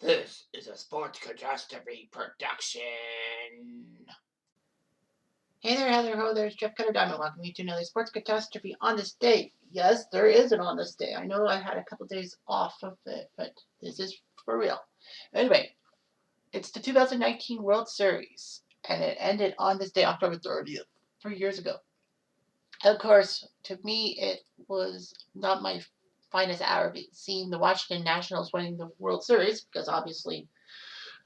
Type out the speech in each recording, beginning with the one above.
This is a sports catastrophe production. Hey there, Heather Ho, there's Jeff Cutter Diamond. Welcome you to another sports catastrophe on this day. Yes, there is an on this day. I know I had a couple days off of it, but this is for real. Anyway, it's the 2019 World Series, and it ended on this day, October 30th, 3 years ago. Of course, to me, it was not my finest hour seeing the Washington Nationals winning the World Series, because obviously,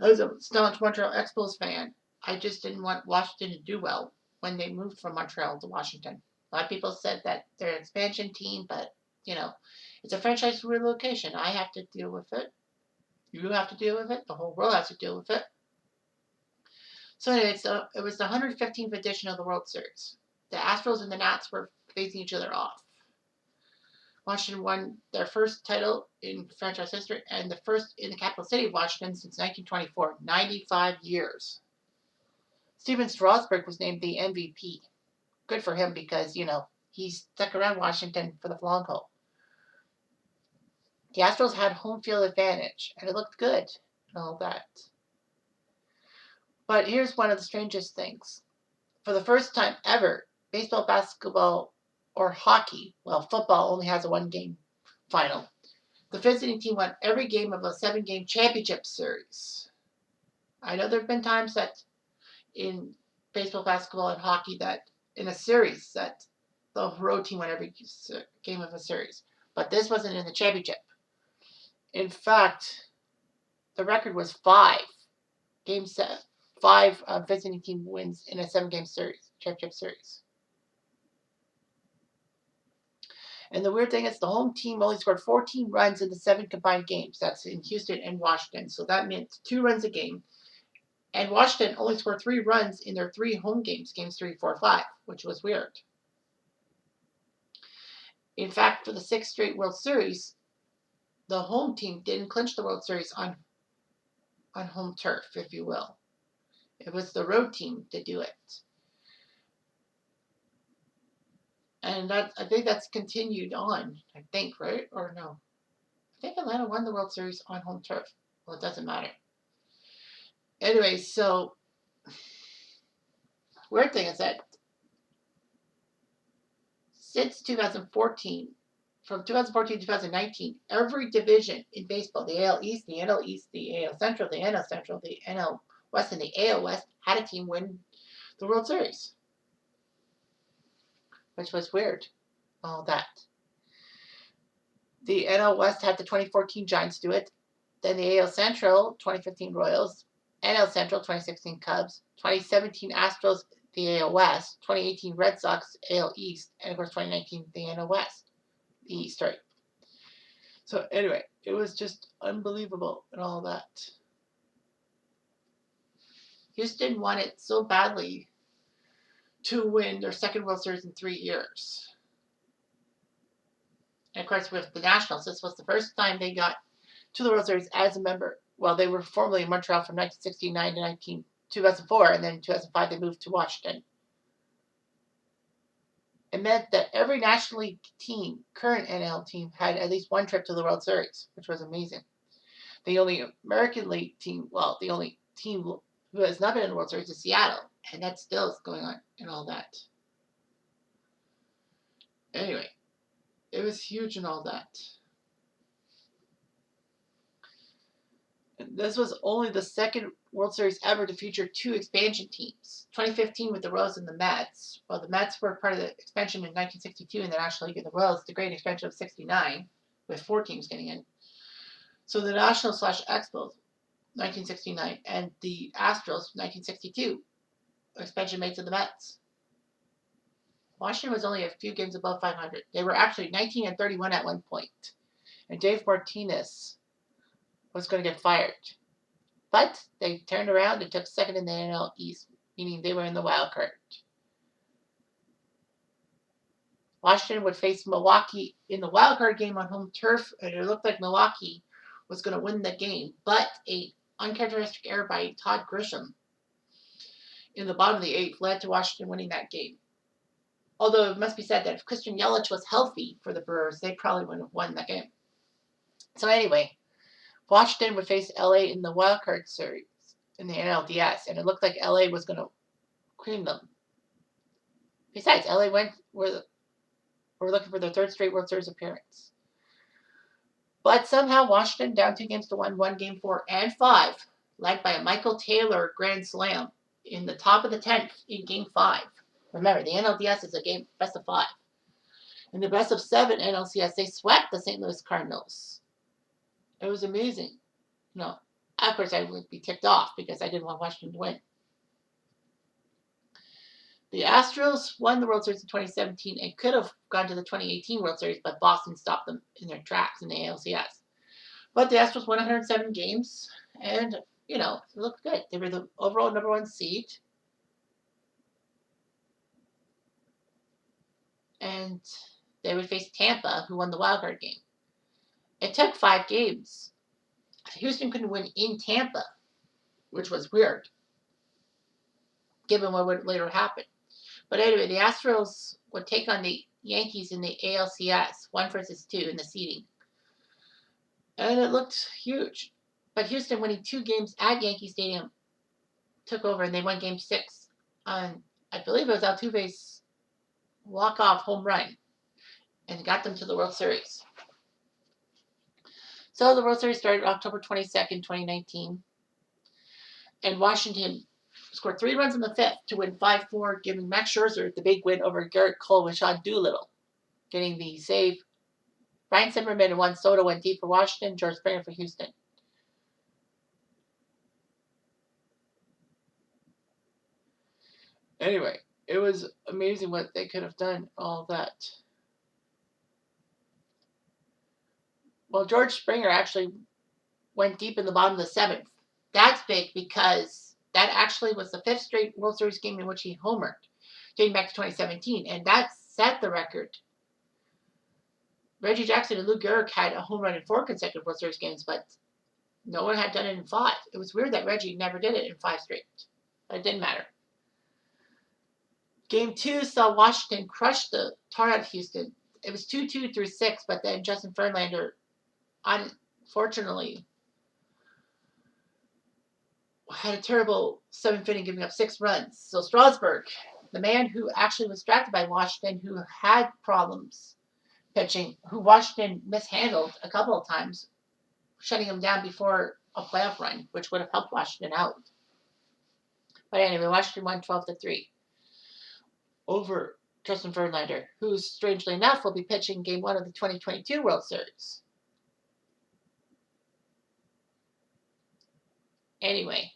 I was a staunch Montreal Expos fan. I just didn't want Washington to do well when they moved from Montreal to Washington. A lot of people said that they're an expansion team, but, it's a franchise relocation. I have to deal with it. You have to deal with it. The whole world has to deal with it. So anyway, it was the 115th edition of the World Series. The Astros and the Nats were facing each other off. Washington won their first title in franchise history and the first in the capital city of Washington since 1924, 95 years. Steven Strasburg was named the MVP. Good for him because, he stuck around Washington for the long haul. The Astros had home field advantage, and it looked good and all that. But here's one of the strangest things. For the first time ever, baseball, basketball, or hockey, well, football only has a one-game final. The visiting team won every game of a 7-game championship series. I know there have been times that in baseball, basketball, and hockey that in a series that the road team won every game of a series. But this wasn't in the championship. In fact, the record was 5 visiting team wins in a 7-game series, championship series. And the weird thing is the home team only scored 14 runs in the 7 combined games. That's in Houston and Washington. So that meant 2 runs a game. And Washington only scored 3 runs in their 3 home games, games 3, 4, 5, which was weird. In fact, for the 6th straight World Series, the home team didn't clinch the World Series on home turf, if you will. It was the road team to do it. And I think that's continued on, right? Or no? I think Atlanta won the World Series on home turf. Well, it doesn't matter. Anyway, so weird thing is that since 2014, from 2014 to 2019, every division in baseball, the AL East, the NL East, the AL Central, the NL Central, the NL West, and the AL West had a team win the World Series, which was weird. All that. The NL West had the 2014 Giants do it. Then the AL Central, 2015 Royals, NL Central, 2016 Cubs, 2017 Astros, the AL West, 2018 Red Sox, AL East, and of course 2019 the NL West, the East, right? So anyway, it was just unbelievable and all that. Houston wanted so badly to win their second World Series in 3 years. And of course, with the Nationals, this was the first time they got to the World Series as a member. Well, they were formerly in Montreal from 1969 to 2004, and then in 2005 they moved to Washington. It meant that every National League team, current NL team, had at least one trip to the World Series, which was amazing. The only American League team, the only team who has not been in the World Series is Seattle, and that still is going on and all that. Anyway, it was huge and all that. And this was only the second World Series ever to feature 2 expansion teams. 2015 with the Royals and the Mets. Well, the Mets were part of the expansion in 1962 in the National League, and the Royals, the great expansion of 69, with 4 teams getting in. So the Nationals/Expos, 1969, and the Astros, 1962, expansion mates of the Mets. Washington was only a few games above 500. They were actually 19-31 at one point. And Dave Martinez was going to get fired. But they turned around and took second in the NL East, meaning they were in the wild card. Washington would face Milwaukee in the wild card game on home turf, and it looked like Milwaukee was going to win the game. But an uncharacteristic error by Todd Grisham in the bottom of the 8th led to Washington winning that game. Although it must be said that if Christian Yelich was healthy for the Brewers, they probably wouldn't have won that game. So anyway, Washington would face LA in the wild card series in the NLDS, and it looked like LA was going to cream them. Besides, LA were looking for their third straight World Series appearance. But somehow Washington, down 2-1, won Game 4 and 5, led by a Michael Taylor grand slam in the top of the 10th in Game 5. Remember, the NLDS is a game best of 5. In the best of 7 NLCS, they swept the St. Louis Cardinals. It was amazing. No, of course, I would be ticked off because I didn't want Washington to win. The Astros won the World Series in 2017 and could have gone to the 2018 World Series, but Boston stopped them in their tracks in the ALCS. But the Astros won 107 games, and, it looked good. They were the overall number 1 seed. And they would face Tampa, who won the wild card game. It took 5 games. Houston couldn't win in Tampa, which was weird, given what would later happen. But anyway, the Astros would take on the Yankees in the ALCS, 1 versus 2 in the seeding. And it looked huge. But Houston, winning 2 games at Yankee Stadium, took over, and they won Game 6 on, I believe it was Altuve's walk-off home run, and got them to the World Series. So the World Series started October 22nd, 2019. And Washington scored 3 runs in the 5th to win 5-4, giving Max Scherzer the big win over Garrett Cole with Sean Doolittle, getting the save. Ryan Zimmerman and Juan Soto went deep for Washington, George Springer for Houston. Anyway, it was amazing what they could have done, all that. Well, George Springer actually went deep in the bottom of the 7th. That's big because that actually was the 5th straight World Series game in which he homered, dating back to 2017, and that set the record. Reggie Jackson and Lou Gehrig had a home run in 4 consecutive World Series games, but no one had done it in 5. It was weird that Reggie never did it in 5 straight, but it didn't matter. Game 2 saw Washington crush the tar out of Houston. It was 2-2 through 6, but then Justin Verlander, unfortunately, had a terrible 7th inning, giving up 6 runs. So Strasburg, the man who actually was drafted by Washington, who had problems pitching, who Washington mishandled a couple of times, shutting him down before a playoff run, which would have helped Washington out. But anyway, Washington won 12-3 over Justin Verlander, who, strangely enough, will be pitching Game 1 of the 2022 World Series. Anyway,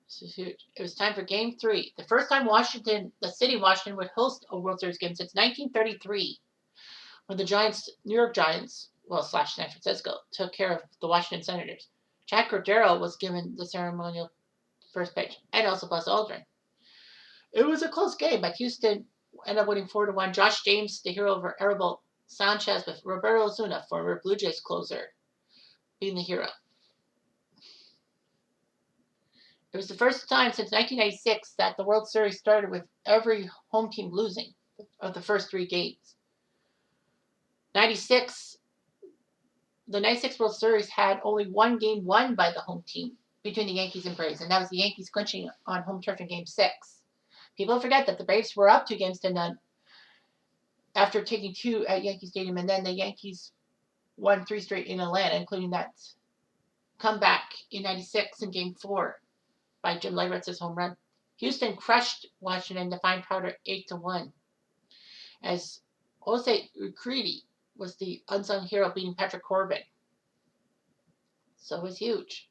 this is huge. It was time for Game 3. The first time the city of Washington, would host a World Series game since 1933, when the New York Giants, slash San Francisco, took care of the Washington Senators. Jack Cordero was given the ceremonial first pitch, and also Buzz Aldrin. It was a close game, but Houston ended up winning 4-1. Josh James, the hero over Arabel Sanchez, with Roberto Osuna, former Blue Jays closer, being the hero. It was the first time since 1996 that the World Series started with every home team losing of the first 3 games. The 96 World Series had only 1 game won by the home team between the Yankees and Braves, and that was the Yankees clinching on home turf in Game 6. People forget that the Braves were up 2-0 after taking 2 at Yankee Stadium, and then the Yankees won 3 straight in Atlanta, including that comeback in 96 in Game 4 by Jim Leyritz's home run. Houston crushed Washington to find powder 8-1, as Jose Urquidy was the unsung hero, beating Patrick Corbin. So it was huge.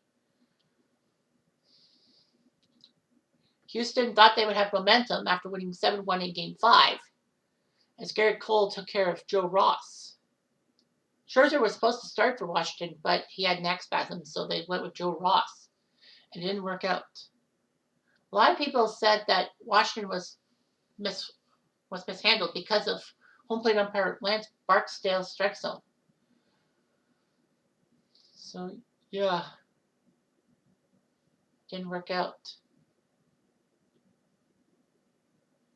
Houston thought they would have momentum after winning 7-1 in Game 5, as Garrett Cole took care of Joe Ross. Scherzer was supposed to start for Washington, but he had neck spasms, so they went with Joe Ross. It didn't work out. A lot of people said that Washington was mishandled because of home plate umpire Lance Barksdale's strike zone. So, yeah, didn't work out.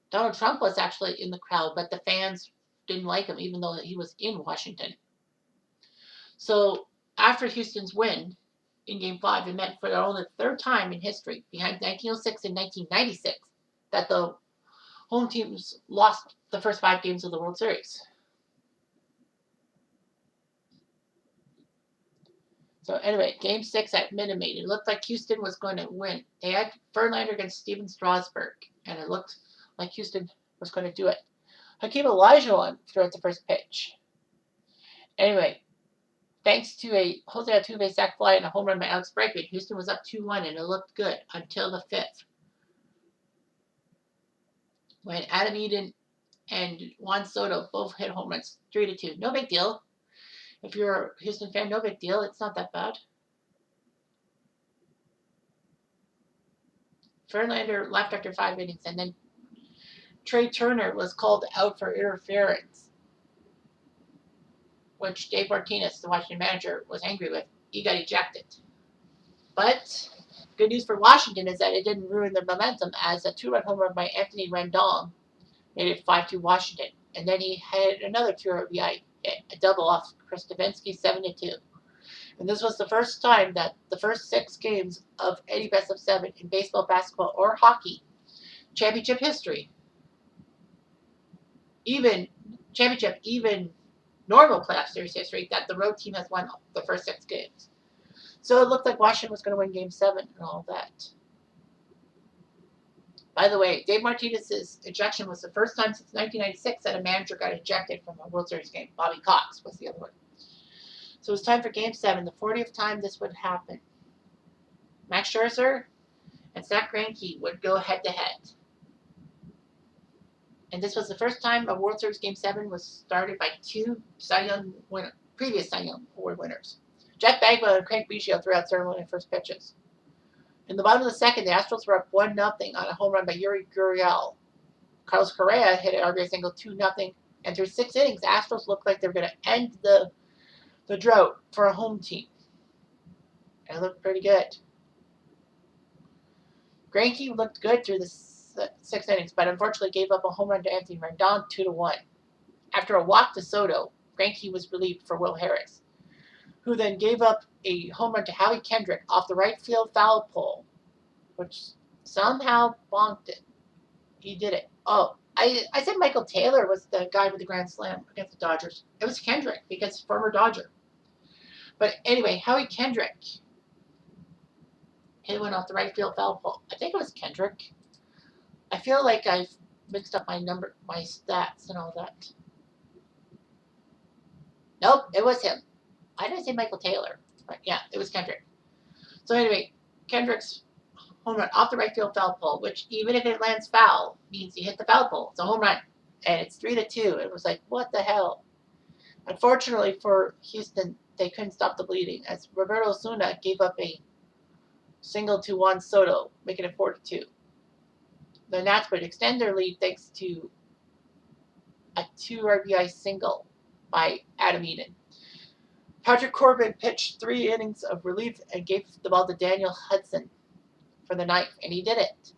Donald Trump was actually in the crowd, but the fans didn't like him, even though he was in Washington. So after Houston's win in Game 5, it meant for only the third time in history, behind 1906 and 1996, that the home teams lost the first 5 games of the World Series. So anyway, Game 6 at Minute Maid, it looked like Houston was going to win. They had Verlander against Steven Strasburg, and it looked like Houston was going to do it. Hakeem Olajuwon threw out the first pitch. Anyway, thanks to a Jose Altuve sac fly and a home run by Alex Bregman, Houston was up 2-1, and it looked good until the 5th, when Adam Eaton and Juan Soto both hit home runs, 3-2. No big deal. If you're a Houston fan, no big deal. It's not that bad. Verlander left after 5 innings, and then Trey Turner was called out for interference, which Dave Martinez, the Washington manager, was angry with. He got ejected. But good news for Washington is that it didn't ruin their momentum, as a 2-run home run by Anthony Rendon made it 5-2 Washington. And then he had another 2 RBI hit, a double off Chris Davinsky, 7-2. And this was the first time that the first 6 games of any best of 7 in baseball, basketball, or hockey championship history, even championship, even normal playoff series history, that the road team has won the first 6 games. So it looked like Washington was going to win Game 7 and all that. By the way, Dave Martinez's ejection was the first time since 1996 that a manager got ejected from a World Series game. Bobby Cox was the other one. So it was time for Game 7, the 40th time this would happen. Max Scherzer and Zach Greinke would go head-to-head. And this was the first time a World Series Game 7 was started by 2 previous Cy Young Award winners. Jeff Bagwell and Craig Biggio threw out ceremony first pitches. In the bottom of the second, the Astros were up 1-0 on a home run by Yuri Gurriel. Carlos Correa hit an RBI single, 2-0. And through 6 innings, the Astros looked like they were going to end the drought for a home team. And it looked pretty good. Greinke looked good through the 6 innings, but unfortunately gave up a home run to Anthony Rendon, 2-1. After a walk to Soto, Greinke was relieved for Will Harris, who then gave up a home run to Howie Kendrick off the right field foul pole, which somehow bonked it. He did it. Oh, I said Michael Taylor was the guy with the grand slam against the Dodgers. It was Kendrick, because former Dodger. But anyway, Howie Kendrick hit one off the right field foul pole. I think it was Kendrick. I feel like I've mixed up my stats and all that. Nope, it was him. I didn't say Michael Taylor. But yeah, it was Kendrick. So anyway, Kendrick's home run off the right field foul pole, which even if it lands foul, means you hit the foul pole. It's a home run. And it's 3-2. It was like, what the hell? Unfortunately for Houston, they couldn't stop the bleeding, as Roberto Osuna gave up a single to Juan Soto, making it 4-2. The Nats would extend their lead thanks to a 2 RBI single by Adam Eaton. Patrick Corbin pitched 3 innings of relief and gave the ball to Daniel Hudson for the 9th, and he did it.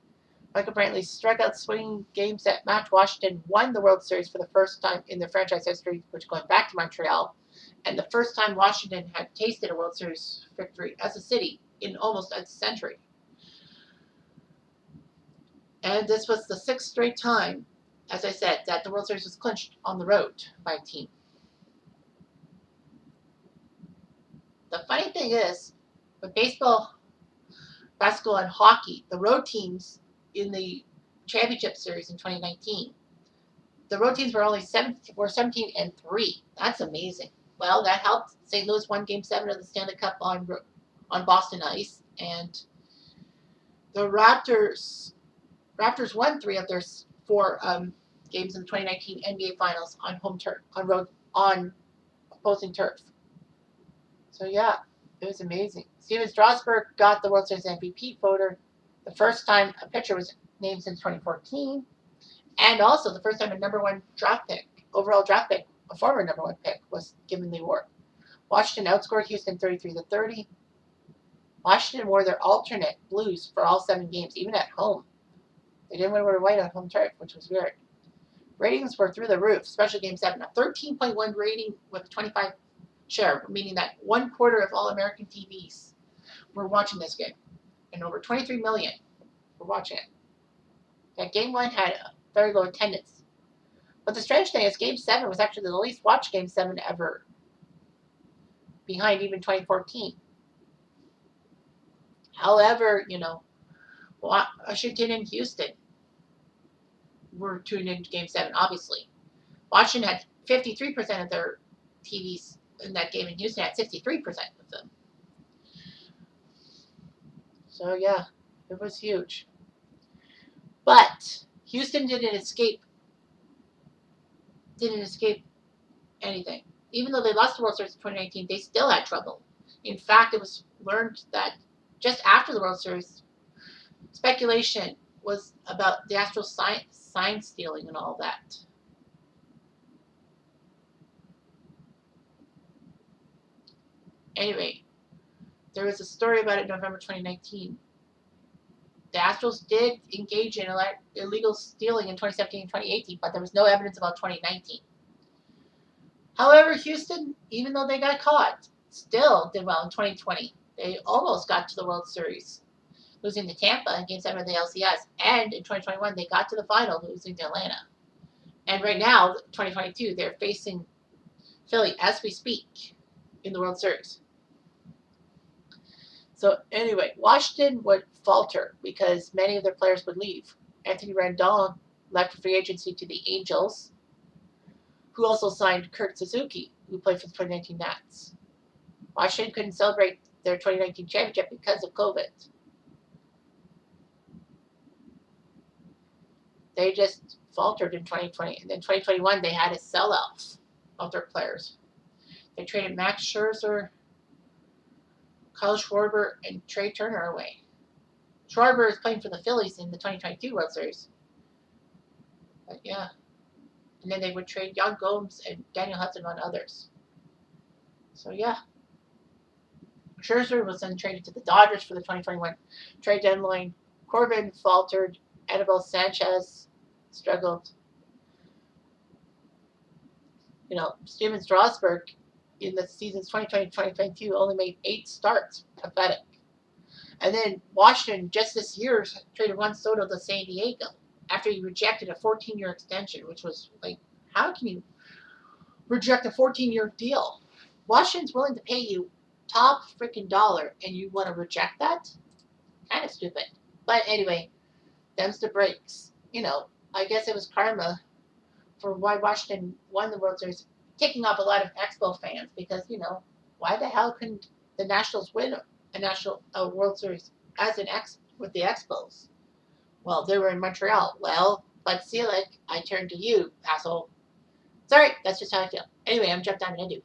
Michael Brantley's strikeout swinging game set match Washington won the World Series for the first time in their franchise history, which going back to Montreal, and the first time Washington had tasted a World Series victory as a city in almost a century. And this was the 6th straight time, as I said, that the World Series was clinched on the road by a team. The funny thing is, with baseball, basketball, and hockey, the road teams in the championship series in 2019, the road teams were only 17-3. That's amazing. Well, that helped. St. Louis won Game 7 of the Stanley Cup on Boston ice, and the Raptors won 3 of their 4 games in the 2019 NBA Finals on home turf, on opposing turf. So yeah, it was amazing. Steven Strasburg got the World Series MVP voter the first time a pitcher was named since 2014, and also the first time a overall draft pick, a former number 1 pick, was given the award. Washington outscored Houston 33-30. Washington wore their alternate blues for all 7 games, even at home. They didn't wear white on home turf, which was weird. Ratings were through the roof, especially Game 7. A 13.1 rating with 25 share, meaning that 1/4 of all American TVs were watching this game, and over 23 million were watching it. That Game 1 had a very low attendance. But the strange thing is, Game 7 was actually the least watched Game 7 ever, behind even 2014. However, Washington and Houston were tuned into Game 7, obviously. Washington had 53% of their TVs in that game, and Houston had 63% of them. So, yeah, it was huge. But Houston didn't escape anything. Even though they lost the World Series in 2019, they still had trouble. In fact, it was learned that just after the World Series, speculation was about the Astros sign stealing and all that. Anyway, there was a story about it in November 2019. The Astros did engage in illegal stealing in 2017 and 2018, but there was no evidence about 2019. However, Houston, even though they got caught, still did well in 2020. They almost got to the World Series, losing to Tampa in Game 7 of the LCS. And in 2021, they got to the final, losing to Atlanta. And right now, 2022, they're facing Philly as we speak in the World Series. So anyway, Washington would falter because many of their players would leave. Anthony Rendon left for free agency to the Angels, who also signed Kurt Suzuki, who played for the 2019 Nats. Washington couldn't celebrate their 2019 championship because of COVID. They just faltered in 2020. And then 2021, they had a sellout of their players. They traded Max Scherzer, Kyle Schwarber, and Trey Turner away. Schwarber is playing for the Phillies in the 2022 World Series. But yeah. And then they would trade Young Gomes and Daniel Hudson on others. So yeah. Scherzer was then traded to the Dodgers for the 2021 trade deadline. Corbin faltered. Anibal Sanchez struggled. Steven Strasburg in the seasons 2020-2022 only made 8 starts. Pathetic. And then Washington just this year traded Juan Soto to San Diego after he rejected a 14-year extension, which was like, how can you reject a 14-year deal? Washington's willing to pay you top freaking dollar, and you want to reject that? Kind of stupid. But anyway, them's the breaks. I guess it was karma for why Washington won the World Series, kicking off a lot of Expo fans because, why the hell couldn't the Nationals win a World Series with the Expos? Well, they were in Montreal. Well, but Selick, I turn to you, asshole. Sorry, that's just how I feel. Anyway, I'm Jeff Diamond. I do.